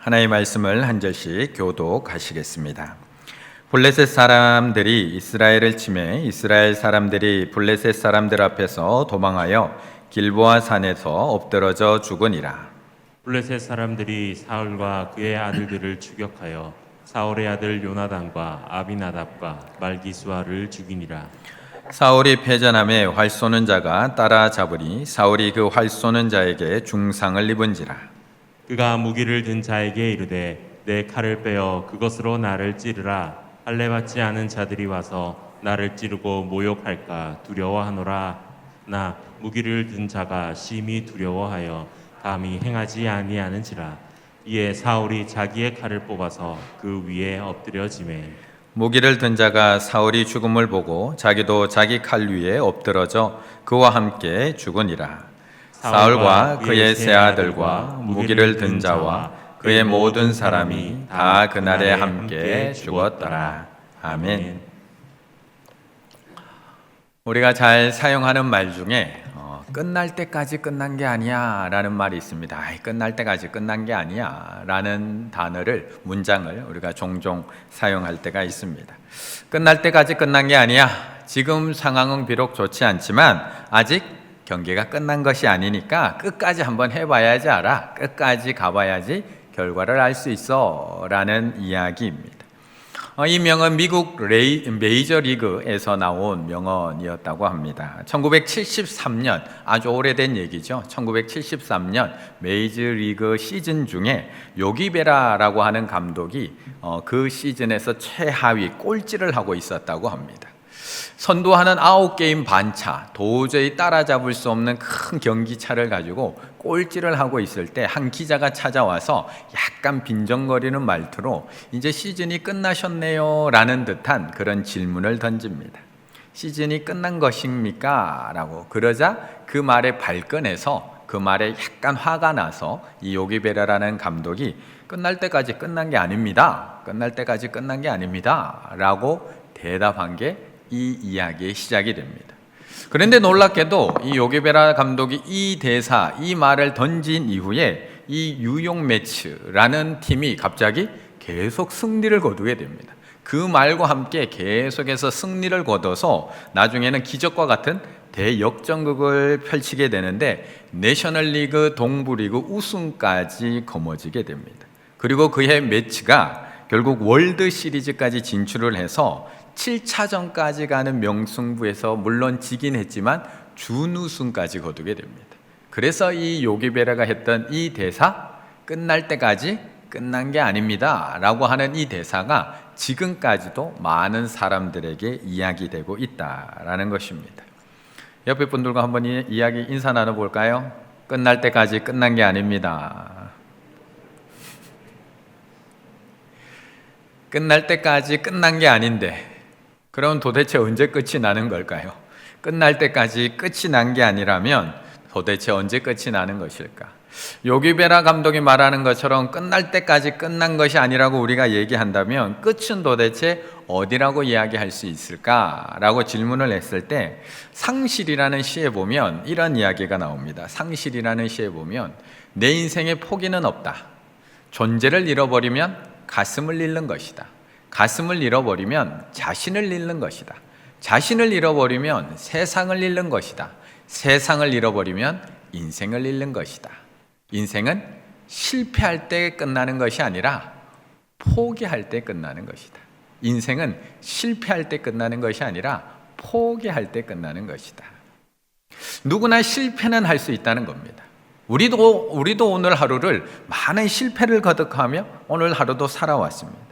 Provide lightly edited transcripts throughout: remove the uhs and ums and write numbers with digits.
하나님의 말씀을 한 절씩 교독하시겠습니다. 블레셋 사람들이 이스라엘을 치매 이스라엘 사람들이 블레셋 사람들 앞에서 도망하여 길보아 산에서 엎드러져 죽으니라. 블레셋 사람들이 사울과 그의 아들들을 추격하여 사울의 아들 요나단과 아비나답과 말기수아를 죽이니라. 사울이 패전함에 활 쏘는 자가 따라잡으니 사울이 그 활 쏘는 자에게 중상을 입은지라. 그가 무기를 든 자에게 이르되 내 칼을 빼어 그것으로 나를 찌르라. 할례받지 않은 자들이 와서 나를 찌르고 모욕할까 두려워하노라. 나 무기를 든 자가 심히 두려워하여 감히 행하지 아니하는지라. 이에 사울이 자기의 칼을 뽑아서 그 위에 엎드려지매 무기를 든 자가 사울이 죽음을 보고 자기도 자기 칼 위에 엎드러져 그와 함께 죽으니라. 사울과 그의 세 아들과 무기를 든 자와 그의 모든 사람이 다 그날에 함께 죽었더라. 아멘. 우리가 잘 사용하는 말 중에 끝날 때까지 끝난 게 아니야 라는 말이 있습니다. 끝날 때까지 끝난 게 아니야 라는 단어를, 문장을 우리가 종종 사용할 때가 있습니다. 끝날 때까지 끝난 게 아니야. 지금 상황은 비록 좋지 않지만 아직 경기가 끝난 것이 아니니까 끝까지 한번 해봐야지 알아. 끝까지 가봐야지 결과를 알 수 있어 라는 이야기입니다. 이 명은 미국 메이저리그에서 나온 명언이었다고 합니다. 1973년, 아주 오래된 얘기죠. 1973년 메이저리그 시즌 중에 요기베라라고 하는 감독이 그 시즌에서 최하위 꼴찌를 하고 있었다고 합니다. 선두하는 9게임 반차, 도저히 따라잡을 수 없는 큰 경기차를 가지고 꼴찌를 하고 있을 때 한 기자가 찾아와서 약간 빈정거리는 말투로 이제 시즌이 끝나셨네요 라는 듯한 그런 질문을 던집니다. 시즌이 끝난 것입니까? 라고. 그러자 그 말에 발끈해서, 그 말에 약간 화가 나서 이 요기베라라는 감독이 끝날 때까지 끝난 게 아닙니다. 끝날 때까지 끝난 게 아닙니다 라고 대답한 게 이 이야기의 시작이 됩니다. 그런데 놀랍게도 이 요게베라 감독이 이 대사, 이 말을 던진 이후에 이 뉴욕 매츠라는 팀이 갑자기 계속 승리를 거두게 됩니다. 그 말과 함께 계속해서 승리를 거둬서 나중에는 기적과 같은 대역전극을 펼치게 되는데 내셔널리그 동부리그 우승까지 거머쥐게 됩니다. 그리고 그해 매치가 결국 월드 시리즈까지 진출을 해서 7차전까지 가는 명승부에서 물론 지긴 했지만 준우승까지 거두게 됩니다. 그래서 이 요기베라가 했던 이 대사, 끝날 때까지 끝난 게 아닙니다 라고 하는 이 대사가 지금까지도 많은 사람들에게 이야기되고 있다라는 것입니다. 옆에 분들과 한번 이야기 인사 나눠볼까요? 끝날 때까지 끝난 게 아닙니다. 끝날 때까지 끝난 게 아닌데 그럼 도대체 언제 끝이 나는 걸까요? 끝날 때까지 끝이 난 게 아니라면 도대체 언제 끝이 나는 것일까? 요기베라 감독이 말하는 것처럼 끝날 때까지 끝난 것이 아니라고 우리가 얘기한다면 끝은 도대체 어디라고 이야기할 수 있을까라고 질문을 했을 때 상실이라는 시에 보면 이런 이야기가 나옵니다. 상실이라는 시에 보면 내 인생에 포기는 없다. 존재를 잃어버리면 가슴을 잃는 것이다. 가슴을 잃어버리면 자신을 잃는 것이다. 자신을 잃어버리면 세상을 잃는 것이다. 세상을 잃어버리면 인생을 잃는 것이다. 인생은 실패할 때 끝나는 것이 아니라 포기할 때 끝나는 것이다. 인생은 실패할 때 끝나는 것이 아니라 포기할 때 끝나는 것이다. 누구나 실패는 할 수 있다는 겁니다. 우리도 오늘 하루를 많은 실패를 거듭하며 오늘 하루도 살아왔습니다.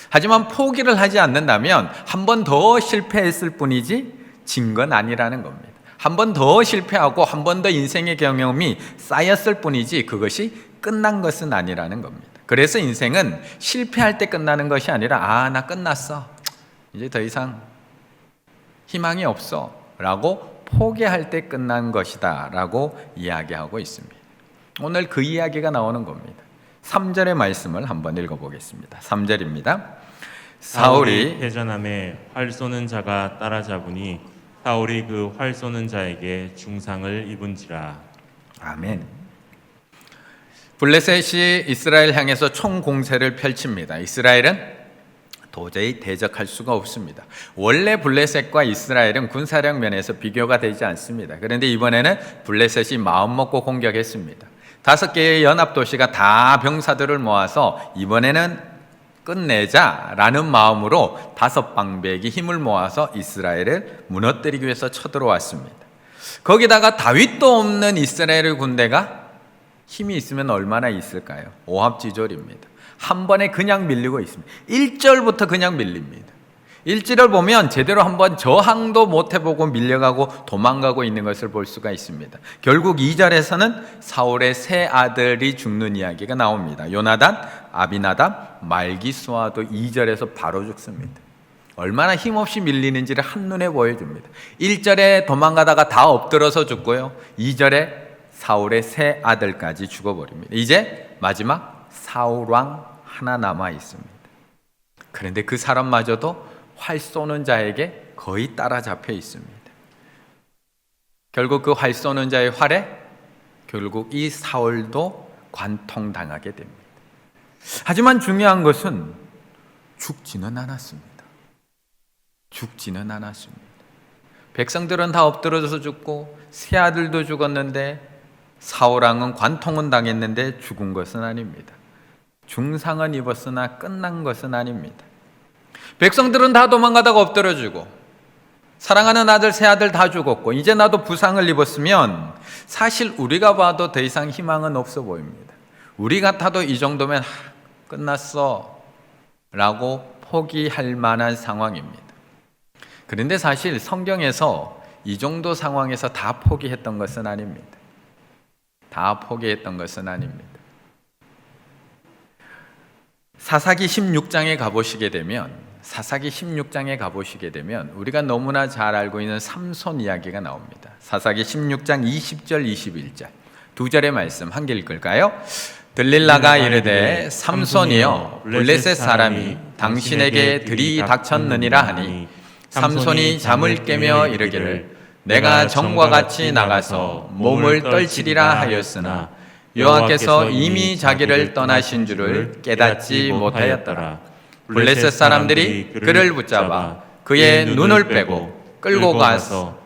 하지만 포기를 하지 않는다면 한 번 더 실패했을 뿐이지 진 건 아니라는 겁니다. 한 번 더 실패하고 한 번 더 인생의 경험이 쌓였을 뿐이지 그것이 끝난 것은 아니라는 겁니다. 그래서 인생은 실패할 때 끝나는 것이 아니라 나 끝났어. 이제 더 이상 희망이 없어 라고 포기할 때 끝난 것이다 라고 이야기하고 있습니다. 오늘 그 이야기가 나오는 겁니다. 3절의 말씀을 한번 읽어보겠습니다. 3절입니다. 사울이 패전함에 활 쏘는 자가 따라잡으니 사울이 그 활 쏘는 자에게 중상을 입은지라. 아멘. 블레셋이 이스라엘 향해서 총공세를 펼칩니다. 이스라엘은 도저히 대적할 수가 없습니다. 원래 블레셋과 이스라엘은 군사력 면에서 비교가 되지 않습니다. 그런데 이번에는 블레셋이 마음먹고 공격했습니다. 5개의 연합도시가 다 병사들을 모아서 이번에는 끝내자라는 마음으로 5방백이 힘을 모아서 이스라엘을 무너뜨리기 위해서 쳐들어왔습니다. 거기다가 다윗도 없는 이스라엘의 군대가 힘이 있으면 얼마나 있을까요? 오합지졸입니다. 한 번에 그냥 밀리고 있습니다. 1절부터 그냥 밀립니다. 1절을 보면 제대로 한번 저항도 못 해보고 밀려가고 도망가고 있는 것을 볼 수가 있습니다. 결국 2절에서는 사울의 세 아들이 죽는 이야기가 나옵니다. 요나단, 아비나답, 말기수아도 2절에서 바로 죽습니다. 얼마나 힘없이 밀리는지를 한눈에 보여줍니다. 1절에 도망가다가 다 엎드려서 죽고요. 2절에 사울의 세 아들까지 죽어버립니다. 이제 마지막 사울왕 하나 남아 있습니다. 그런데 그 사람마저도 활 쏘는 자에게 거의 따라잡혀 있습니다. 결국 그 활 쏘는 자의 활에 결국 이 사울도 관통당하게 됩니다. 하지만 중요한 것은 죽지는 않았습니다. 죽지는 않았습니다. 백성들은 다 엎드려져서 죽고 세 아들도 죽었는데 사울왕은 관통은 당했는데 죽은 것은 아닙니다. 중상은 입었으나 끝난 것은 아닙니다. 백성들은 다 도망가다가 엎드려지고 사랑하는 아들 세 아들 다 죽었고 이제 나도 부상을 입었으면 사실 우리가 봐도 더 이상 희망은 없어 보입니다. 우리 같아도 이 정도면 끝났어 라고 포기할 만한 상황입니다. 그런데 사실 성경에서 이 정도 상황에서 다 포기했던 것은 아닙니다. 다 포기했던 것은 아닙니다. 사사기 16장에 가보시게 되면 우리가 너무나 잘 알고 있는 삼손 이야기가 나옵니다. 사사기 16장 20절 21절 두 절의 말씀 함께 읽을까요? 들릴라가 이르되 삼손이여 블레셋 사람이 당신에게 들이닥쳤느니라 하니 삼손이 잠을 깨며 이르기를 내가 정과 같이 나가서 몸을 떨치리라 하였으나 여호와께서 이미 자기를 떠나신 줄을 깨닫지 못하였더라. 블레셋 사람들이 그를 붙잡아 그의 눈을 빼고 끌고 가서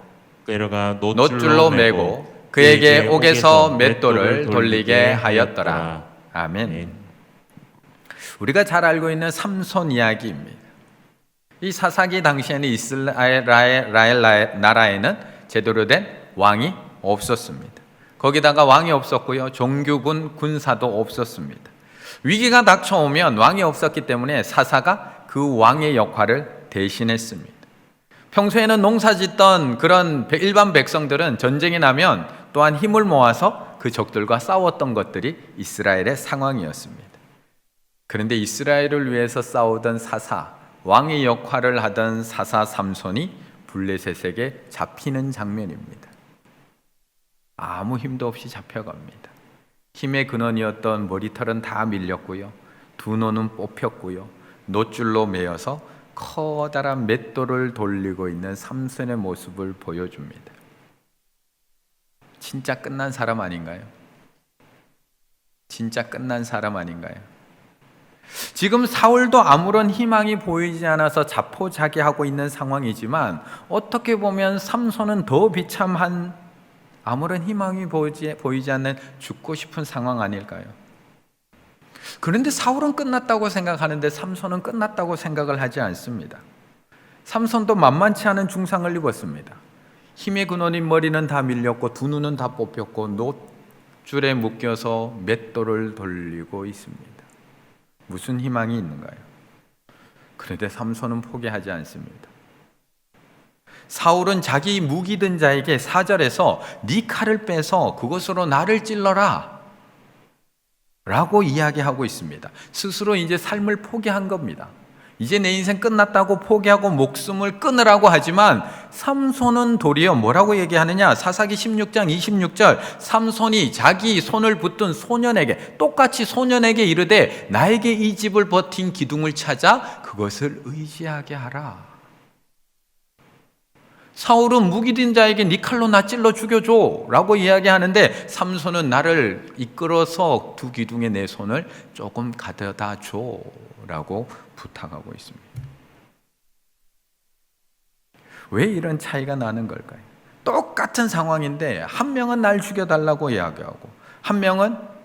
놋줄로 매고 그에게 옥에서 맷돌을 돌리게 하였더라. 아멘. 우리가 잘 알고 있는 삼손 이야기입니다. 이 사사기 당시에는 이스라엘 나라에는 제대로 된 왕이 없었습니다. 거기다가 왕이 없었고요. 종교군 군사도 없었습니다. 위기가 닥쳐오면 왕이 없었기 때문에 사사가 그 왕의 역할을 대신했습니다. 평소에는 농사 짓던 그런 일반 백성들은 전쟁이 나면 또한 힘을 모아서 그 적들과 싸웠던 것들이 이스라엘의 상황이었습니다. 그런데 이스라엘을 위해서 싸우던 사사, 왕의 역할을 하던 사사 삼손이 블레셋에게 잡히는 장면입니다. 아무 힘도 없이 잡혀갑니다. 힘의 근원이었던 머리털은 다 밀렸고요. 두 눈은 뽑혔고요. 놋줄로 매어서 커다란 맷돌을 돌리고 있는 삼손의 모습을 보여줍니다. 진짜 끝난 사람 아닌가요? 진짜 끝난 사람 아닌가요? 지금 사울도 아무런 희망이 보이지 않아서 자포자기하고 있는 상황이지만 어떻게 보면 삼손은 더 비참한 아무런 희망이 보이지 않는 죽고 싶은 상황 아닐까요? 그런데 사울은 끝났다고 생각하는데 삼손은 끝났다고 생각을 하지 않습니다. 삼손도 만만치 않은 중상을 입었습니다. 힘의 근원인 머리는 다 밀렸고 두 눈은 다 뽑혔고 놋줄에 묶여서 맷돌을 돌리고 있습니다. 무슨 희망이 있는가요? 그런데 삼손은 포기하지 않습니다. 사울은 자기 무기 든 자에게 4절에서 네 칼을 빼서 그것으로 나를 찔러라 라고 이야기하고 있습니다. 스스로 이제 삶을 포기한 겁니다. 이제 내 인생 끝났다고 포기하고 목숨을 끊으라고 하지만 삼손은 도리어 뭐라고 얘기하느냐? 사사기 16장 26절 삼손이 자기 손을 붙든 소년에게 똑같이 소년에게 이르되 나에게 이 집을 버틴 기둥을 찾아 그것을 의지하게 하라. 사울은 무기든 자에게 네 칼로 나 찔러 죽여줘 라고 이야기하는데 삼손은 나를 이끌어서 두 기둥에 내 손을 조금 가져다 줘 라고 부탁하고 있습니다. 왜 이런 차이가 나는 걸까요? 똑같은 상황인데 한 명은 날 죽여달라고 이야기하고 한 명은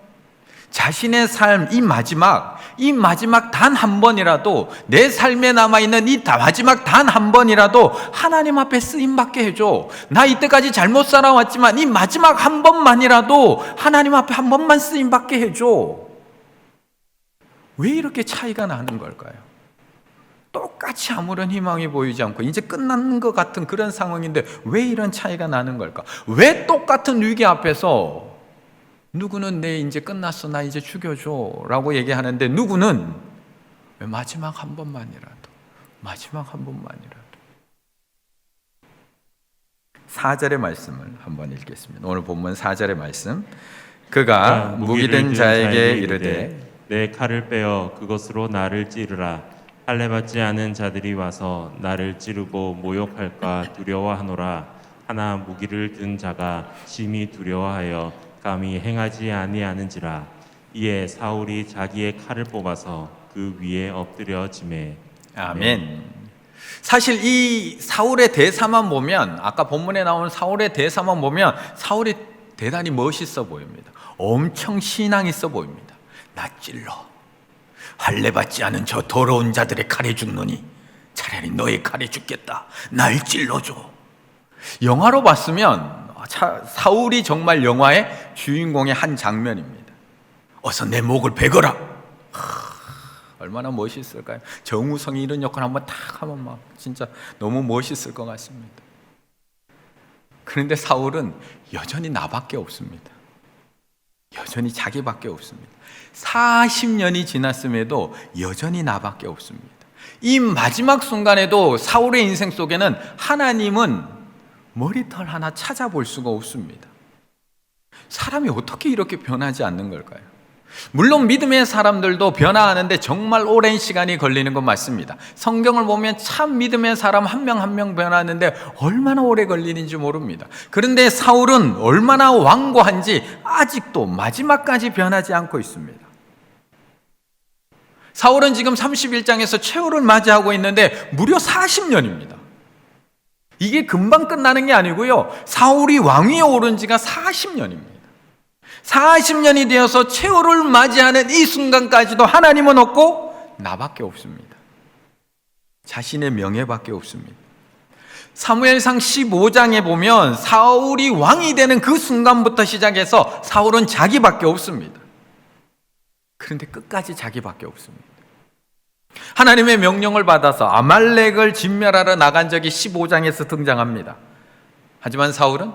자신의 삶, 이 마지막 단 한 번이라도 내 삶에 남아있는 이 마지막 단 한 번이라도 하나님 앞에 쓰임받게 해줘. 나 이때까지 잘못 살아왔지만 이 마지막 한 번만이라도 하나님 앞에 한 번만 쓰임받게 해줘. 왜 이렇게 차이가 나는 걸까요? 똑같이 아무런 희망이 보이지 않고 이제 끝난 것 같은 그런 상황인데 왜 이런 차이가 나는 걸까? 왜 똑같은 위기 앞에서 누구는 내 이제 끝났어, 나 이제 죽여줘 라고 얘기하는데 누구는 왜 마지막 한 번만이라도 4절의 말씀을 한번 읽겠습니다. 오늘 본문 4절의 말씀. 그가 무기든 자에게 이르되 내 칼을 빼어 그것으로 나를 찌르라. 할례 받지 않은 자들이 와서 나를 찌르고 모욕할까 두려워하노라. 하나 무기를 든 자가 심히 두려워하여 감히 행하지 아니하는지라. 이에 사울이 자기의 칼을 뽑아서 그 위에 엎드려지매. 아멘. 사실 이 사울의 대사만 보면, 아까 본문에 나오는 사울의 대사만 보면 사울이 대단히 멋있어 보입니다. 엄청 신앙 있어 보입니다. 나 찔러 할례 받지 않은 저 더러운 자들의 칼에 죽노니 차라리 너의 칼에 죽겠다. 날 찔러줘. 영화로 봤으면 사울이 정말 영화의 주인공의 한 장면입니다. 어서 내 목을 베거라. 얼마나 멋있을까요? 정우성이 이런 역할 한번 탁 하면 막 진짜 너무 멋있을 것 같습니다. 그런데 사울은 여전히 나밖에 없습니다. 여전히 자기밖에 없습니다. 40년이 지났음에도 여전히 나밖에 없습니다. 이 마지막 순간에도 사울의 인생 속에는 하나님은 머리털 하나 찾아볼 수가 없습니다. 사람이 어떻게 이렇게 변하지 않는 걸까요? 물론 믿음의 사람들도 변화하는데 정말 오랜 시간이 걸리는 건 맞습니다. 성경을 보면 참 믿음의 사람 한 명 한 명 변하는데 얼마나 오래 걸리는지 모릅니다. 그런데 사울은 얼마나 완고한지 아직도 마지막까지 변하지 않고 있습니다. 사울은 지금 31장에서 최후를 맞이하고 있는데 무려 40년입니다. 이게 금방 끝나는 게 아니고요. 사울이 왕위에 오른 지가 40년입니다. 40년이 되어서 최후를 맞이하는 이 순간까지도 하나님은 없고 나밖에 없습니다. 자신의 명예밖에 없습니다. 사무엘상 15장에 보면 사울이 왕이 되는 그 순간부터 시작해서 사울은 자기밖에 없습니다. 그런데 끝까지 자기밖에 없습니다. 하나님의 명령을 받아서 아말렉을 진멸하러 나간 적이 15장에서 등장합니다. 하지만 사울은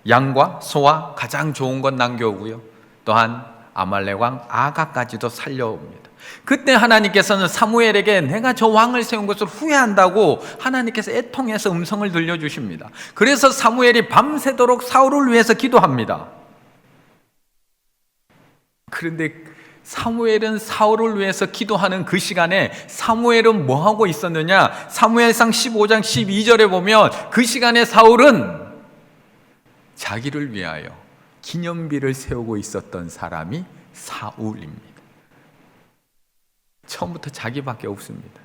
양과 소와 가장 좋은 것 남겨오고요. 또한 아말렉 왕 아가까지도 살려옵니다. 그때 하나님께서는 사무엘에게 내가 저 왕을 세운 것을 후회한다고 하나님께서 애통해서 음성을 들려주십니다. 그래서 사무엘이 밤새도록 사울을 위해서 기도합니다. 그런데 사무엘은 사울을 위해서 기도하는 그 시간에 사무엘은 뭐 하고 있었느냐? 사무엘상 15장 12절에 보면 그 시간에 사울은 자기를 위하여 기념비를 세우고 있었던 사람이 사울입니다. 처음부터 자기밖에 없습니다.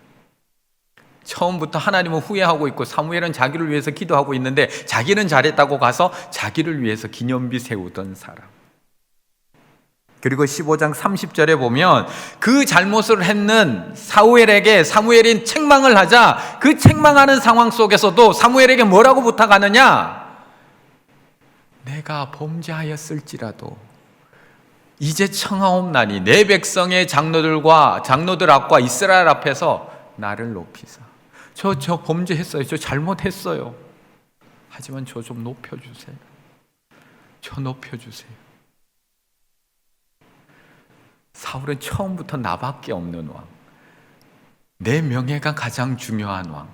처음부터 하나님은 후회하고 있고 사무엘은 자기를 위해서 기도하고 있는데 자기는 잘했다고 가서 자기를 위해서 기념비 세우던 사람. 그리고 15장 30절에 보면 그 잘못을 했는 사무엘에게 사무엘이 책망을 하자 그 책망하는 상황 속에서도 사무엘에게 뭐라고 부탁하느냐? 내가 범죄하였을지라도 이제 청하옵나니 내 백성의 장로들 앞과 이스라엘 앞에서 나를 높이사. 저 범죄했어요. 저 잘못했어요. 하지만 저 좀 높여주세요. 저 높여주세요. 사울은 처음부터 나밖에 없는 왕, 내 명예가 가장 중요한 왕,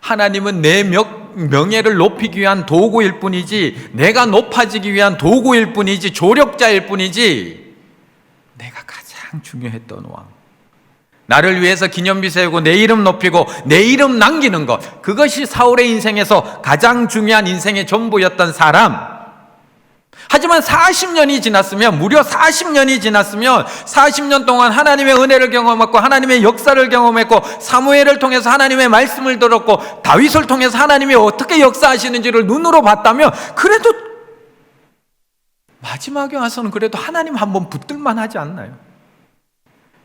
하나님은 내 명예를 높이기 위한 도구일 뿐이지 내가 높아지기 위한 도구일 뿐이지 조력자일 뿐이지 내가 가장 중요했던 왕, 나를 위해서 기념비 세우고 내 이름 높이고 내 이름 남기는 것, 그것이 사울의 인생에서 가장 중요한 인생의 전부였던 사람. 하지만 40년이 지났으면, 무려 40년이 지났으면 40년 동안 하나님의 은혜를 경험했고 하나님의 역사를 경험했고 사무엘을 통해서 하나님의 말씀을 들었고 다윗을 통해서 하나님이 어떻게 역사하시는지를 눈으로 봤다면, 그래도 마지막에 와서는 그래도 하나님 한번 붙들만 하지 않나요?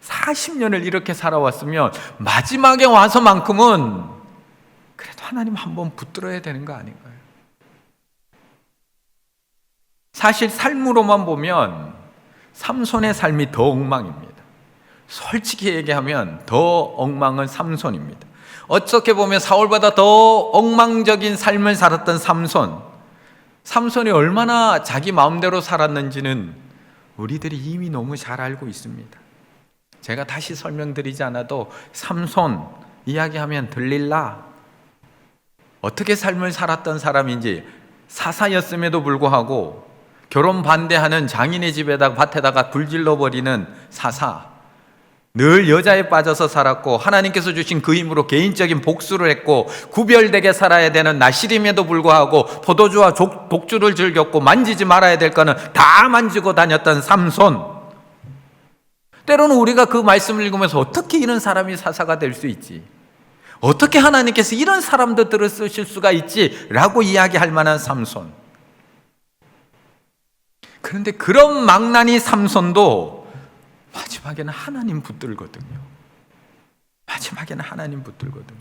40년을 이렇게 살아왔으면 마지막에 와서만큼은 그래도 하나님 한번 붙들어야 되는 거 아닌가요? 사실 삶으로만 보면 삼손의 삶이 더 엉망입니다. 솔직히 얘기하면 더 엉망은 삼손입니다. 어떻게 보면 사울보다 더 엉망적인 삶을 살았던 삼손이 얼마나 자기 마음대로 살았는지는 우리들이 이미 너무 잘 알고 있습니다. 제가 다시 설명드리지 않아도 삼손 이야기하면 들릴라 어떻게 삶을 살았던 사람인지, 사사였음에도 불구하고 결혼 반대하는 장인의 집에다가 밭에다가 불 질러버리는 사사, 늘 여자에 빠져서 살았고 하나님께서 주신 그 힘으로 개인적인 복수를 했고 구별되게 살아야 되는 나실임에도 불구하고 포도주와 독주를 즐겼고 만지지 말아야 될 거는 다 만지고 다녔던 삼손. 때로는 우리가 그 말씀을 읽으면서 어떻게 이런 사람이 사사가 될 수 있지? 어떻게 하나님께서 이런 사람들을 쓰실 수가 있지? 라고 이야기할 만한 삼손. 그런데 그런 망나니 삼손도 마지막에는 하나님 붙들거든요. 마지막에는 하나님 붙들거든요.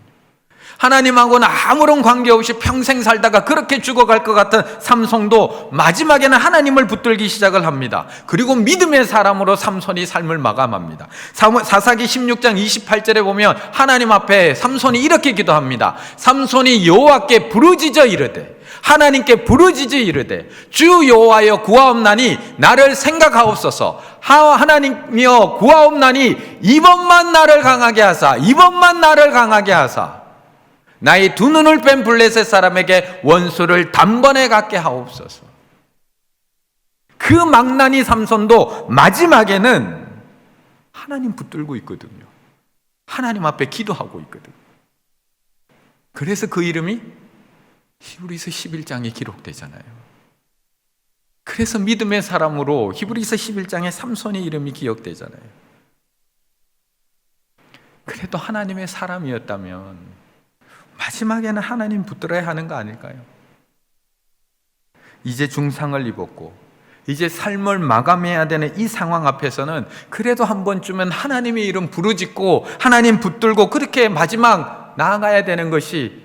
하나님하고는 아무런 관계없이 평생 살다가 그렇게 죽어갈 것 같은 삼손도 마지막에는 하나님을 붙들기 시작을 합니다. 그리고 믿음의 사람으로 삼손이 삶을 마감합니다. 사사기 16장 28절에 보면 하나님 앞에 삼손이 이렇게 기도합니다. 삼손이 여호와께 부르짖어 이르되, 하나님께 부르짖어 이르되, 주 여호와여 구하옵나니 나를 생각하옵소서. 하나님이여 구하옵나니 이번만 나를 강하게 하사, 이번만 나를 강하게 하사. 나의 두 눈을 뺀 블레셋 사람에게 원수를 단번에 갖게 하옵소서. 그 망나니 삼손도 마지막에는 하나님 붙들고 있거든요. 하나님 앞에 기도하고 있거든요. 그래서 그 이름이 히브리서 11장에 기록되잖아요. 그래서 믿음의 사람으로 히브리서 11장에 삼손의 이름이 기억되잖아요. 그래도 하나님의 사람이었다면 마지막에는 하나님 붙들어야 하는 거 아닐까요? 이제 중상을 입었고 이제 삶을 마감해야 되는 이 상황 앞에서는 그래도 한 번쯤은 하나님의 이름 부르짖고 하나님 붙들고 그렇게 마지막 나아가야 되는 것이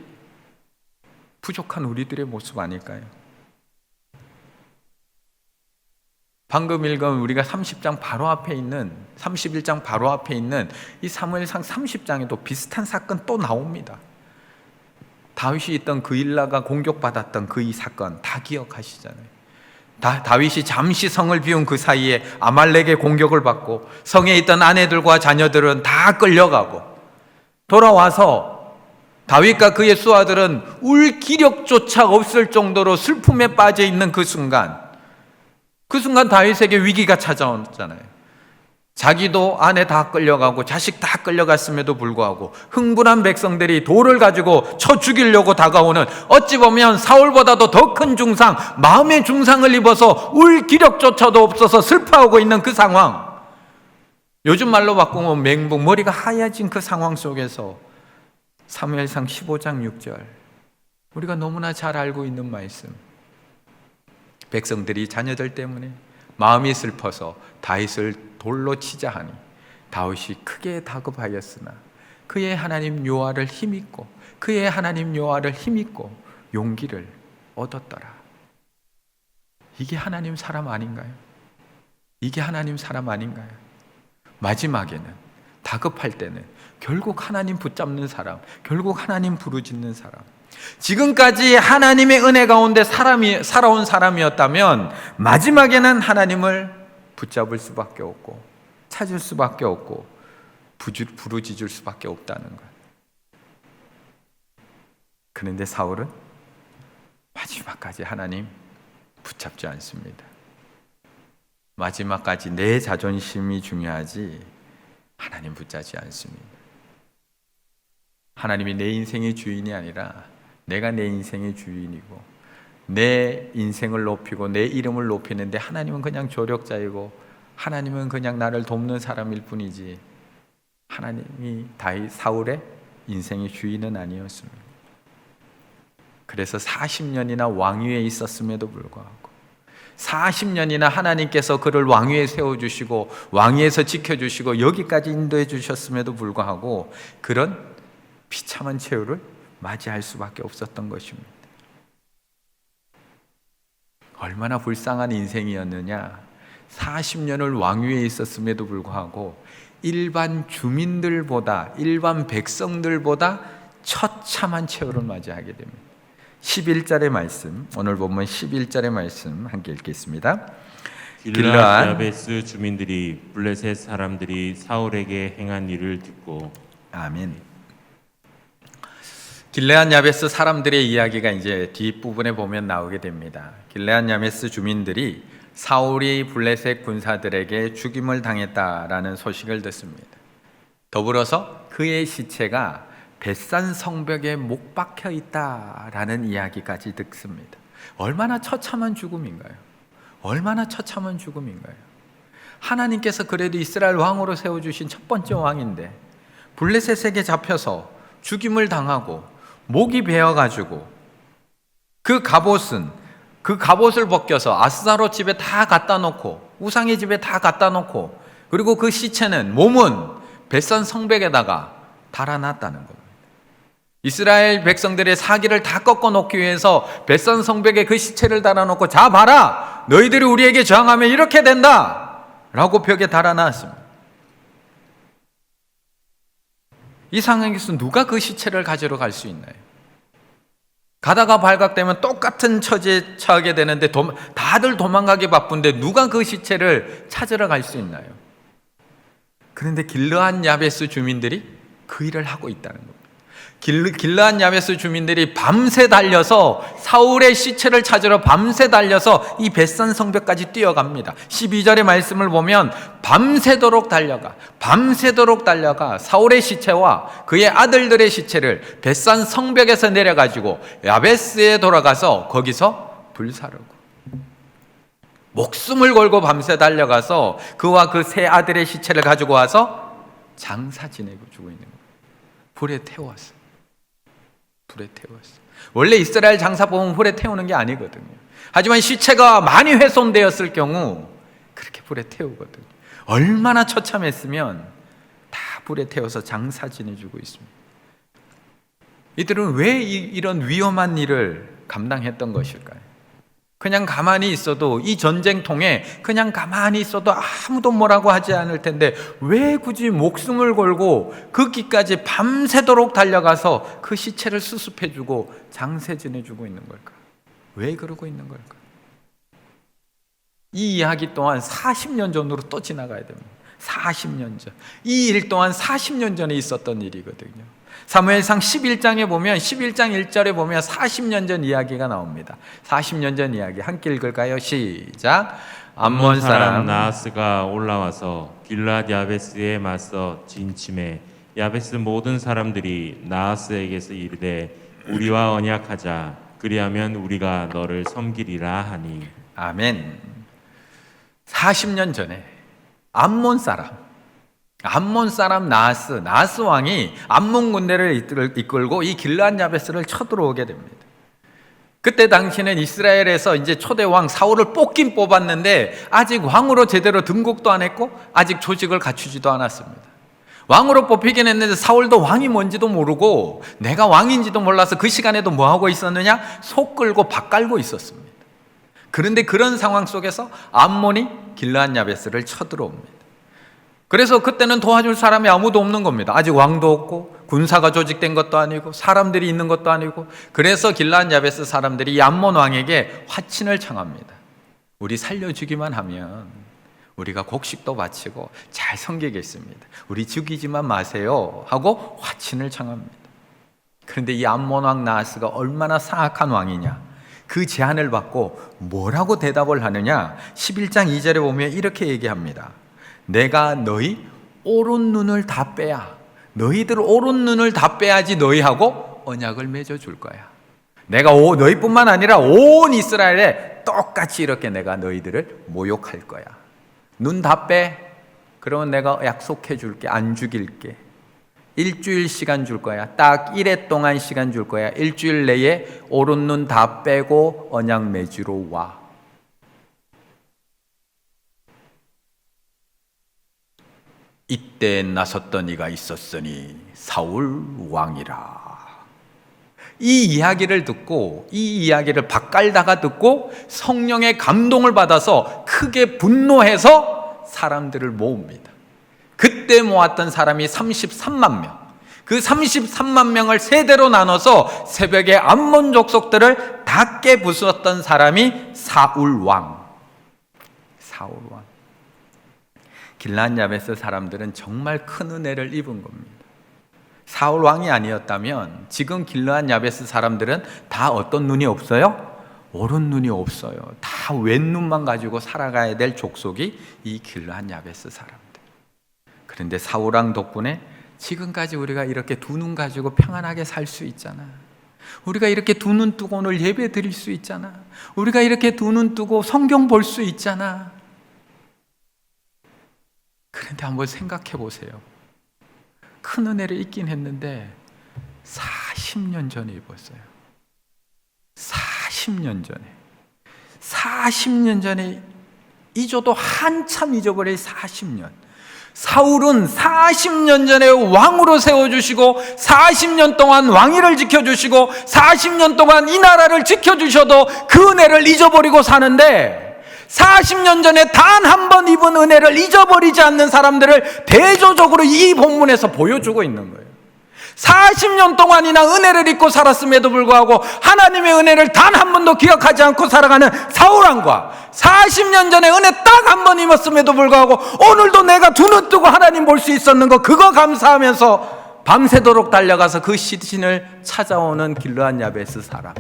부족한 우리들의 모습 아닐까요? 방금 읽은 우리가 30장 바로 앞에 있는 31장 바로 앞에 있는 이 사무엘상 30장에도 비슷한 사건 또 나옵니다. 다윗이 있던 그 일라가 공격받았던 그 이 사건 다 기억하시잖아요. 다윗이 잠시 성을 비운 그 사이에 아말렉의 공격을 받고 성에 있던 아내들과 자녀들은 다 끌려가고 돌아와서 다윗과 그의 수하들은 울 기력조차 없을 정도로 슬픔에 빠져 있는 그 순간 다윗에게 위기가 찾아왔잖아요. 자기도 아내 다 끌려가고 자식 다 끌려갔음에도 불구하고 흥분한 백성들이 돌을 가지고 쳐 죽이려고 다가오는, 어찌 보면 사울보다도 더 큰 중상, 마음의 중상을 입어서 울 기력조차도 없어서 슬퍼하고 있는 그 상황, 요즘 말로 바꾸면 맹붕, 머리가 하얘진 그 상황 속에서 사무엘상 15장 6절, 우리가 너무나 잘 알고 있는 말씀, 백성들이 자녀들 때문에 마음이 슬퍼서 다윗을 돌로 치자 하니 다윗이 크게 다급하였으나 그의 하나님 여호와를 힘입고 그의 하나님 여호와를 힘입고 용기를 얻었더라. 이게 하나님 사람 아닌가요? 이게 하나님 사람 아닌가요? 마지막에는, 다급할 때는 결국 하나님 붙잡는 사람, 결국 하나님 부르짖는 사람. 지금까지 하나님의 은혜 가운데 살아온 사람이었다면 마지막에는 하나님을 붙잡을 수밖에 없고 찾을 수밖에 없고 부르짖을 수밖에 없다는 것. 그런데 사울은 마지막까지 하나님 붙잡지 않습니다. 마지막까지 내 자존심이 중요하지 하나님 붙잡지 않습니다. 하나님이 내 인생의 주인이 아니라 내가 내 인생의 주인이고 내 인생을 높이고 내 이름을 높이는데 하나님은 그냥 조력자이고 하나님은 그냥 나를 돕는 사람일 뿐이지 하나님이 사울의 인생의 주인은 아니었습니다. 그래서 40년이나 왕위에 있었음에도 불구하고 40년이나 하나님께서 그를 왕위에 세워주시고 왕위에서 지켜주시고 여기까지 인도해 주셨음에도 불구하고 그런 비참한 최후를 맞이할 수밖에 없었던 것입니다. 얼마나 불쌍한 인생이었느냐. 40년을 왕위에 있었음에도 불구하고 일반 주민들보다 일반 백성들보다 처참한 최후를 맞이하게 됩니다. 11절의 말씀, 오늘 보면 11절의 말씀 함께 읽겠습니다. 길르앗 야베스 주민들이 블레셋 사람들이 사울에게 행한 일을 듣고. 아멘. 길르앗 야베스 사람들의 이야기가 이제 뒷부분에 보면 나오게 됩니다. 길르앗 야베스 주민들이 사울이 블레셋 군사들에게 죽임을 당했다라는 소식을 듣습니다. 더불어서 그의 시체가 벳산 성벽에 못 박혀 있다라는 이야기까지 듣습니다. 얼마나 처참한 죽음인가요? 얼마나 처참한 죽음인가요? 하나님께서 그래도 이스라엘 왕으로 세워주신 첫 번째 왕인데 블레셋에게 잡혀서 죽임을 당하고 목이 베어가지고 그 갑옷을 벗겨서 아스타롯 집에 다 갖다 놓고 우상의 집에 다 갖다 놓고 그리고 그 시체는 몸은 벳산 성벽에다가 달아놨다는 겁니다. 이스라엘 백성들의 사기를 다 꺾어 놓기 위해서 벳산 성벽에 그 시체를 달아놓고 자 봐라 너희들이 우리에게 저항하면 이렇게 된다 라고 벽에 달아놨습니다. 이 상황에서 누가 그 시체를 가지러 갈 수 있나요? 가다가 발각되면 똑같은 처지에 처하게 되는데 다들 도망가기 바쁜데 누가 그 시체를 찾으러 갈 수 있나요? 그런데 길르앗 야베스 주민들이 그 일을 하고 있다는 겁니다. 길르앗 야베스 주민들이 밤새 달려서 사울의 시체를 찾으러 밤새 달려서 이 벳산 성벽까지 뛰어갑니다. 12절의 말씀을 보면 밤새도록 달려가 사울의 시체와 그의 아들들의 시체를 벳산 성벽에서 내려가지고 야베스에 돌아가서 거기서 불사르고 목숨을 걸고 밤새 달려가서 그와 그 세 아들의 시체를 가지고 와서 장사 지내고 죽어 있는 거예요. 불에 태웠어요. 원래 이스라엘 장사법은 불에 태우는 게 아니거든요. 하지만 시체가 많이 훼손되었을 경우 그렇게 불에 태우거든요. 얼마나 처참했으면 다 불에 태워서 장사 지내주고 있습니다. 이들은 왜 이런 위험한 일을 감당했던 것일까요? 그냥 가만히 있어도 이 전쟁통에 그냥 가만히 있어도 아무도 뭐라고 하지 않을 텐데 왜 굳이 목숨을 걸고 그 길까지 밤새도록 달려가서 그 시체를 수습해주고 장세 지내주고 있는 걸까? 왜 그러고 있는 걸까? 이 이야기 또한 40년 전으로 또 지나가야 됩니다. 40년 전. 이 일 또한 40년 전에 있었던 일이거든요. 사무엘상 11장에 보면 11장 1절에 보면 40년 전 이야기가 나옵니다. 40년 전 이야기 함께 읽을까요? 시작. 암몬 사람 나하스가 올라와서 길르앗 야베스에 맞서 진침해 야베스 모든 사람들이 나하스에게서 이르되 우리와 언약하자 그리하면 우리가 너를 섬기리라 하니. 아멘. 40년 전에 암몬 사람 나하스 왕이 암몬 군대를 이끌고 이 길르앗 야베스를 쳐들어오게 됩니다. 그때 당시는 이스라엘에서 이제 초대 왕 사울을 뽑긴 뽑았는데 아직 왕으로 제대로 등극도 안 했고 아직 조직을 갖추지도 않았습니다. 왕으로 뽑히긴 했는데 사울도 왕이 뭔지도 모르고 내가 왕인지도 몰라서 그 시간에도 뭐 하고 있었느냐? 소 끌고 밥 깔고 있었습니다. 그런데 그런 상황 속에서 암몬이 길르앗 야베스를 쳐들어옵니다. 그래서 그때는 도와줄 사람이 아무도 없는 겁니다. 아직 왕도 없고 군사가 조직된 것도 아니고 사람들이 있는 것도 아니고 그래서 길르앗 야베스 사람들이 이 암몬 왕에게 화친을 청합니다. 우리 살려주기만 하면 우리가 곡식도 바치고 잘 섬기겠습니다. 우리 죽이지만 마세요 하고 화친을 청합니다. 그런데 이 암몬 왕 나하스가 얼마나 사악한 왕이냐. 그 제안을 받고 뭐라고 대답을 하느냐. 11장 2절에 보면 이렇게 얘기합니다. 내가 너희 오른 눈을 다 빼야, 너희들 오른 눈을 다 빼야지 너희하고 언약을 맺어줄 거야. 내가 너희뿐만 아니라 온 이스라엘에 똑같이 이렇게 내가 너희들을 모욕할 거야. 눈 다 빼. 그러면 내가 약속해 줄게. 안 죽일게. 일주일 시간 줄 거야. 딱 1회 동안 시간 줄 거야. 일주일 내에 오른 눈 다 빼고 언약 맺으러 와. 이때 나섰던 이가 있었으니 사울 왕이라. 이 이야기를 듣고, 이 이야기를 박갈다가 듣고 성령의 감동을 받아서 크게 분노해서 사람들을 모읍니다. 그때 모았던 사람이 33만 명. 그 33만 명을 세대로 나눠서 새벽에 암몬 족속들을 다 깨부쉈던 사람이 사울 왕. 사울 왕. 길르앗 야베스 사람들은 정말 큰 은혜를 입은 겁니다. 사울 왕이 아니었다면 지금 길르앗 야베스 사람들은 다 어떤 눈이 없어요? 오른 눈이 없어요. 다 왼눈만 가지고 살아가야 될 족속이 이 길르앗 야베스 사람들. 그런데 사울 왕 덕분에 지금까지 우리가 이렇게 두 눈 가지고 평안하게 살 수 있잖아. 우리가 이렇게 두 눈 뜨고 오늘 예배 드릴 수 있잖아. 우리가 이렇게 두 눈 뜨고 성경 볼 수 있잖아. 그런데 한번 생각해 보세요. 큰 은혜를 입긴 했는데 40년 전에 입었어요. 40년 전에. 40년 전에 잊어도 한참 잊어버릴 40년. 사울은 40년 전에 왕으로 세워주시고 40년 동안 왕위를 지켜주시고 40년 동안 이 나라를 지켜주셔도 그 은혜를 잊어버리고 사는데 40년 전에 단 한 번 입은 은혜를 잊어버리지 않는 사람들을 대조적으로 이 본문에서 보여주고 있는 거예요. 40년 동안이나 은혜를 잊고 살았음에도 불구하고 하나님의 은혜를 단 한 번도 기억하지 않고 살아가는 사울왕과 40년 전에 은혜 딱 한 번 입었음에도 불구하고 오늘도 내가 두 눈 뜨고 하나님 볼 수 있었는 거 그거 감사하면서 밤새도록 달려가서 그 시신을 찾아오는 길르앗 야베스 사람,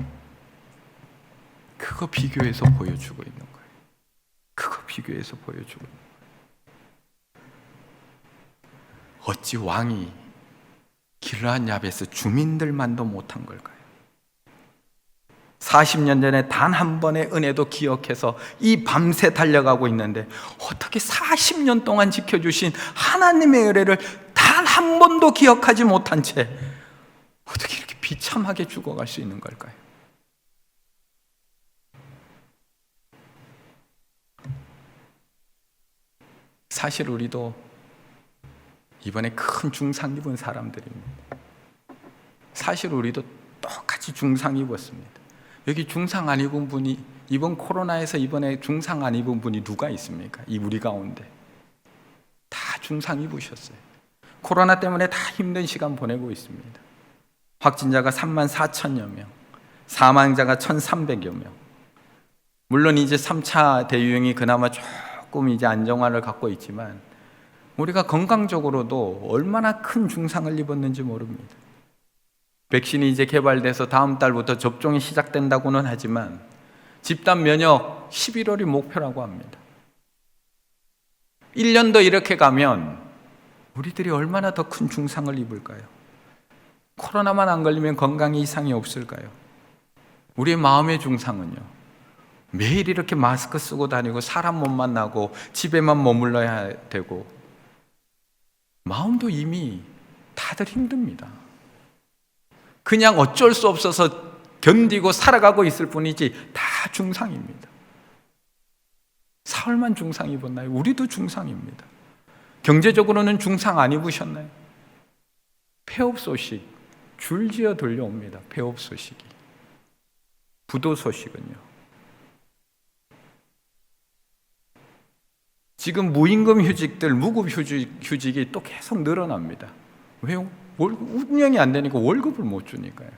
그거 비교해서 보여주고 있는 거예요. 그거 비교해서 보여주고 있는 거예요. 어찌 왕이 길르앗 야베스 주민들만도 못한 걸까요? 40년 전에 단 한 번의 은혜도 기억해서 이 밤새 달려가고 있는데 어떻게 40년 동안 지켜주신 하나님의 은혜를 단 한 번도 기억하지 못한 채 어떻게 이렇게 비참하게 죽어갈 수 있는 걸까요? 사실 우리도 이번에 큰 중상 입은 사람들입니다. 사실 우리도 똑같이 중상 입었습니다. 여기 중상 안 입은 분이, 이번 코로나에서 이번에 중상 안 입은 분이 누가 있습니까? 이 우리 가운데 다 중상 입으셨어요. 코로나 때문에 다 힘든 시간 보내고 있습니다. 확진자가 34,000여 명, 사망자가 1,300여 명. 물론 이제 3차 대유행이 그나마 조금 이제 안정화를 갖고 있지만 우리가 건강적으로도 얼마나 큰 중상을 입었는지 모릅니다. 백신이 이제 개발돼서 다음 달부터 접종이 시작된다고는 하지만 집단 면역 11월이 목표라고 합니다. 1년 더 이렇게 가면 우리들이 얼마나 더 큰 중상을 입을까요? 코로나만 안 걸리면 건강에 이상이 없을까요? 우리의 마음의 중상은요, 매일 이렇게 마스크 쓰고 다니고 사람 못 만나고 집에만 머물러야 되고 마음도 이미 다들 힘듭니다. 그냥 어쩔 수 없어서 견디고 살아가고 있을 뿐이지 다 중상입니다. 사울만 중상 입었나요? 우리도 중상입니다. 경제적으로는 중상 안 입으셨나요? 폐업 소식 줄지어 들려옵니다. 폐업 소식이. 부도 소식은요. 지금 무임금 휴직들, 무급 휴직이 또 계속 늘어납니다. 왜요? 운영이 안 되니까 월급을 못 주니까요.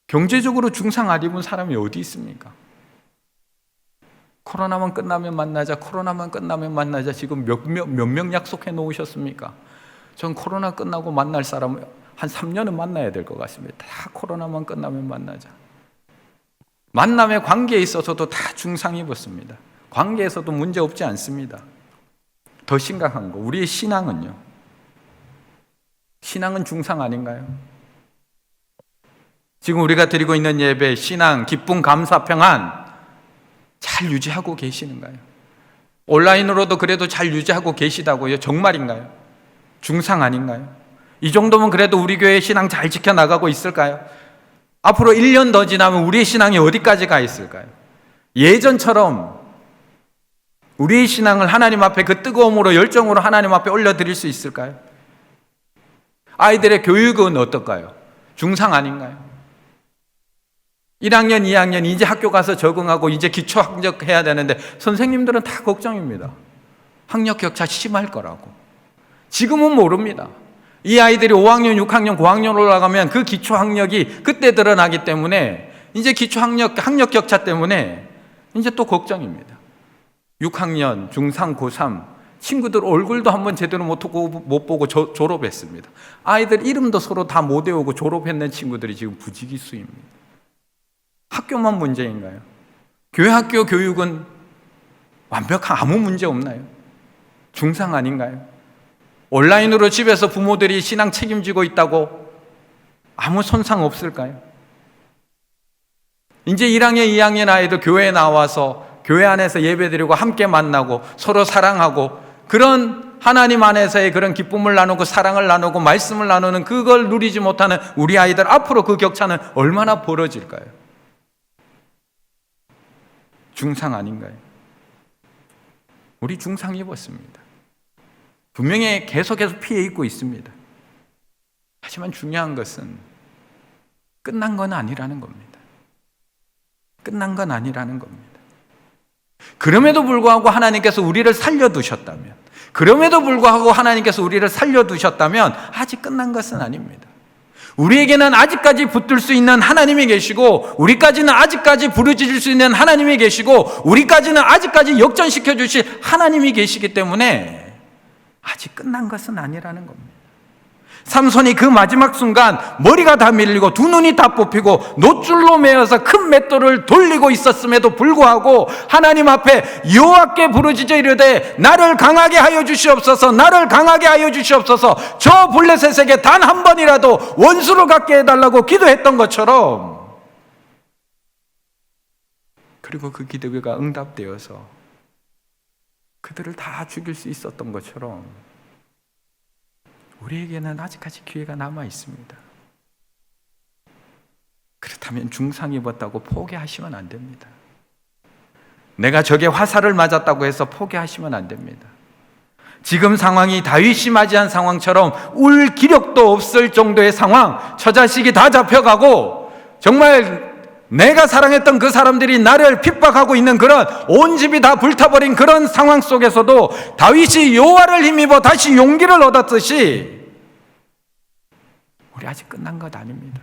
경제적으로 중상 안 입은 사람이 어디 있습니까? 코로나만 끝나면 만나자, 코로나만 끝나면 만나자. 지금 몇 명 약속해 놓으셨습니까? 전 코로나 끝나고 만날 사람 한 3년은 만나야 될 것 같습니다. 다 코로나만 끝나면 만나자. 만남의 관계에 있어서도 다 중상 입었습니다. 관계에서도 문제 없지 않습니다. 더 심각한 거, 우리의 신앙은요. 신앙은 중상 아닌가요? 지금 우리가 드리고 있는 예배, 신앙, 기쁨, 감사, 평안 잘 유지하고 계시는가요? 온라인으로도 그래도 잘 유지하고 계시다고요? 정말인가요? 중상 아닌가요? 이 정도면 그래도 우리 교회 신앙 잘 지켜나가고 있을까요? 앞으로 1년 더 지나면 우리의 신앙이 어디까지 가 있을까요? 예전처럼 우리의 신앙을 하나님 앞에 그 뜨거움으로 열정으로 하나님 앞에 올려드릴 수 있을까요? 아이들의 교육은 어떨까요? 중상 아닌가요? 1학년, 2학년 이제 학교 가서 적응하고 이제 기초 학력해야 되는데 선생님들은 다 걱정입니다. 학력 격차 심할 거라고. 지금은 모릅니다. 이 아이들이 5학년, 6학년, 고학년 올라가면 그 기초 학력이 그때 드러나기 때문에 이제 기초 학력 격차 때문에 이제 또 걱정입니다. 6학년, 중3, 고3 친구들 얼굴도 한번 제대로 못 보고 졸업했습니다. 아이들 이름도 서로 다 못 외우고 졸업했는 친구들이 지금 부지기수입니다. 학교만 문제인가요? 교회 학교 교육은 완벽한 아무 문제 없나요? 중상 아닌가요? 온라인으로 집에서 부모들이 신앙 책임지고 있다고 아무 손상 없을까요? 이제 1학년, 2학년 아이들 교회에 나와서 교회 안에서 예배드리고 함께 만나고 서로 사랑하고 그런 하나님 안에서의 그런 기쁨을 나누고 사랑을 나누고 말씀을 나누는 그걸 누리지 못하는 우리 아이들 앞으로 그 격차는 얼마나 벌어질까요? 중상 아닌가요? 우리 중상 입었습니다. 분명히 계속해서 피해 입고 있습니다. 하지만 중요한 것은 끝난 건 아니라는 겁니다. 끝난 건 아니라는 겁니다. 그럼에도 불구하고 하나님께서 우리를 살려두셨다면, 아직 끝난 것은 아닙니다. 우리에게는 아직까지 붙들 수 있는 하나님이 계시고, 우리까지는 아직까지 부르짖을 수 있는 하나님이 계시고, 우리까지는 아직까지 역전시켜 주실 하나님이 계시기 때문에 아직 끝난 것은 아니라는 겁니다. 삼손이 그 마지막 순간 머리가 다 밀리고 두 눈이 다 뽑히고 노줄로 매어서 큰 맷돌을 돌리고 있었음에도 불구하고 하나님 앞에 여호와께 부르짖어 이르되 나를 강하게 하여 주시옵소서, 나를 강하게 하여 주시옵소서, 저 블레셋에게 단 한 번이라도 원수를 갖게 해달라고 기도했던 것처럼, 그리고 그 기도가 응답되어서 그들을 다 죽일 수 있었던 것처럼 우리에게는 아직까지 기회가 남아 있습니다. 그렇다면 중상 입었다고 포기하시면 안 됩니다. 내가 적의 화살을 맞았다고 해서 포기하시면 안 됩니다. 지금 상황이 다윗이 맞이한 상황처럼 울 기력도 없을 정도의 상황, 처자식이 다 잡혀가고 정말 내가 사랑했던 그 사람들이 나를 핍박하고 있는 그런 온 집이 다 불타버린 그런 상황 속에서도 다윗이 여호와를 힘입어 다시 용기를 얻었듯이 우리 아직 끝난 것 아닙니다.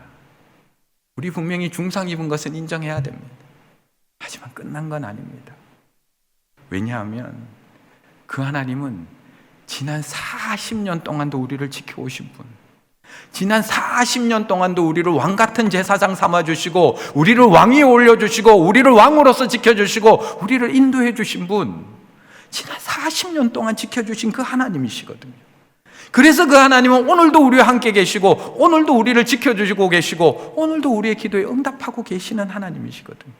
우리 분명히 중상 입은 것은 인정해야 됩니다. 하지만 끝난 건 아닙니다. 왜냐하면 그 하나님은 지난 40년 동안도 우리를 지켜오신 분, 지난 40년 동안도 우리를 왕같은 제사장 삼아주시고 우리를 왕위에 올려주시고 우리를 왕으로서 지켜주시고 우리를 인도해 주신 분, 지난 40년 동안 지켜주신 그 하나님이시거든요. 그래서 그 하나님은 오늘도 우리와 함께 계시고 오늘도 우리를 지켜주시고 계시고 오늘도 우리의 기도에 응답하고 계시는 하나님이시거든요.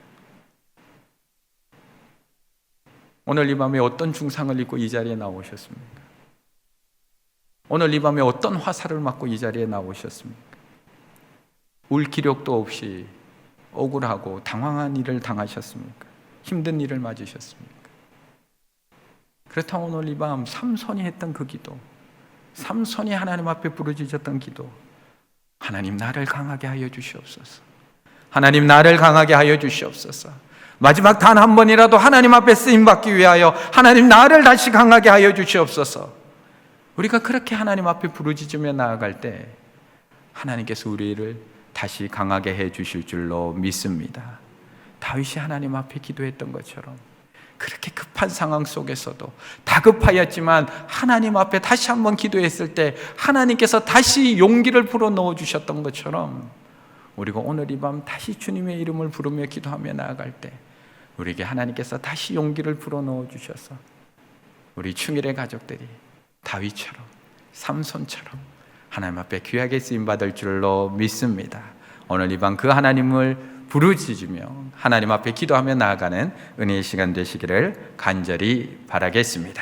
오늘 이 밤에 어떤 중상을 입고 이 자리에 나오셨습니까? 오늘 이 밤에 어떤 화살을 맞고 이 자리에 나오셨습니까? 울 기력도 없이 억울하고 당황한 일을 당하셨습니까? 힘든 일을 맞으셨습니까? 그렇다면 오늘 이 밤 삼손이 했던 그 기도, 삼손이 하나님 앞에 부르짖었던 기도, 하나님 나를 강하게 하여 주시옵소서, 하나님 나를 강하게 하여 주시옵소서, 마지막 단 한 번이라도 하나님 앞에 쓰임받기 위하여 하나님 나를 다시 강하게 하여 주시옵소서. 우리가 그렇게 하나님 앞에 부르짖으며 나아갈 때 하나님께서 우리를 다시 강하게 해 주실 줄로 믿습니다. 다윗이 하나님 앞에 기도했던 것처럼 그렇게 급한 상황 속에서도 다급하였지만 하나님 앞에 다시 한번 기도했을 때 하나님께서 다시 용기를 불어넣어 주셨던 것처럼 우리가 오늘 이 밤 다시 주님의 이름을 부르며 기도하며 나아갈 때 우리에게 하나님께서 다시 용기를 불어넣어 주셔서 우리 충일의 가족들이 다윗처럼 삼손처럼 하나님 앞에 귀하게 쓰임받을 줄로 믿습니다. 오늘 이 밤 그 하나님을 부르짖으며 하나님 앞에 기도하며 나아가는 은혜의 시간 되시기를 간절히 바라겠습니다.